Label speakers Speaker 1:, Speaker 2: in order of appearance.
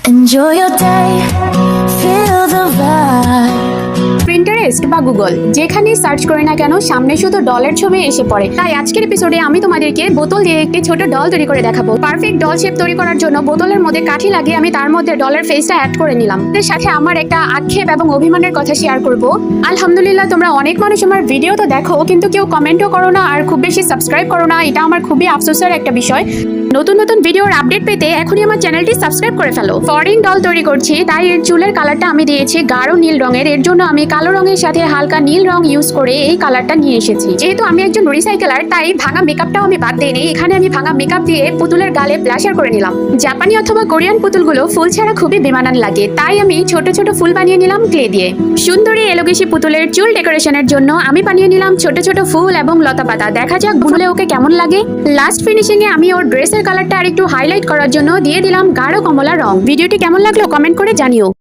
Speaker 1: Enjoy your day, feel the vibe.
Speaker 2: Pinterest বা Google যেখানে search করি না কেন সামনে শুধু ডলের ছবি এসে পড়ে। তাই আজকের এপিসোডে আমি তোমাদেরকে বোতল দিয়ে একটি ছোট ডল তৈরি করে দেখাবো। পারফেক্ট ডল শেপ তৈরি করার জন্য বোতলের মধ্যে কাঠি লাগিয়ে আমি তার মধ্যে ডলের ফেসটা অ্যাড করে নিলাম। এর সাথে আমার একটা আক্ষেপ এবং অভিমানের কথা শেয়ার করব। আলহামদুলিল্লাহ, তোমরা অনেক মানুষ আমার ভিডিও তো দেখো, কিন্তু কেউ কমেন্টও করো না আর খুব বেশি সাবস্ক্রাইব করো না। এটা আমার খুবই আফসোসের একটা বিষয়। নতুন নতুন ভিডিওর আপডেট পেতে এখনই আমার চ্যানেলটি সাবস্ক্রাইব করে ফেলো। ফরেন ডল তৈরি করছি, তাই এর চুলের কালারটা আমি দিয়েছি গাঢ় নীল রঙের। এর জন্য আমি কালো রঙের সাথে হালকা নীল রং ইউজ করে এই কালারটা নিয়ে এসেছি। যেহেতু আমি একজন রিসাইকেলার, তাই ভাঙা মেকআপটাও আমি বাদ দিইনি। এখানে আমি ভাঙা মেকআপ দিয়ে পুতুলের গালে ব্লাশার করে নিলাম। জাপানি অথবা কোরিয়ান পুতুলগুলো ফুল ছাড়া খুবই বেমানান লাগে, তাই আমি ছোট ছোট ফুল বানিয়ে নিলাম ক্লে দিয়ে। সুন্দরী এলোকেশি পুতুলের চুল ডেকোরেশনের জন্য আমি বানিয়ে নিলাম ছোট ছোট ফুল এবং লতা পাতা। দেখা যাক বুনলে ওকে কেমন লাগে। লাস্ট ফিনিশিং এ আমি ওর ড্রেসের কালারটা আরেকটু হাইলাইট করার জন্য দিয়ে দিলাম গাঢ় কমলা রং। ভিডিওটি কেমন লাগলো কমেন্ট করে জানিও।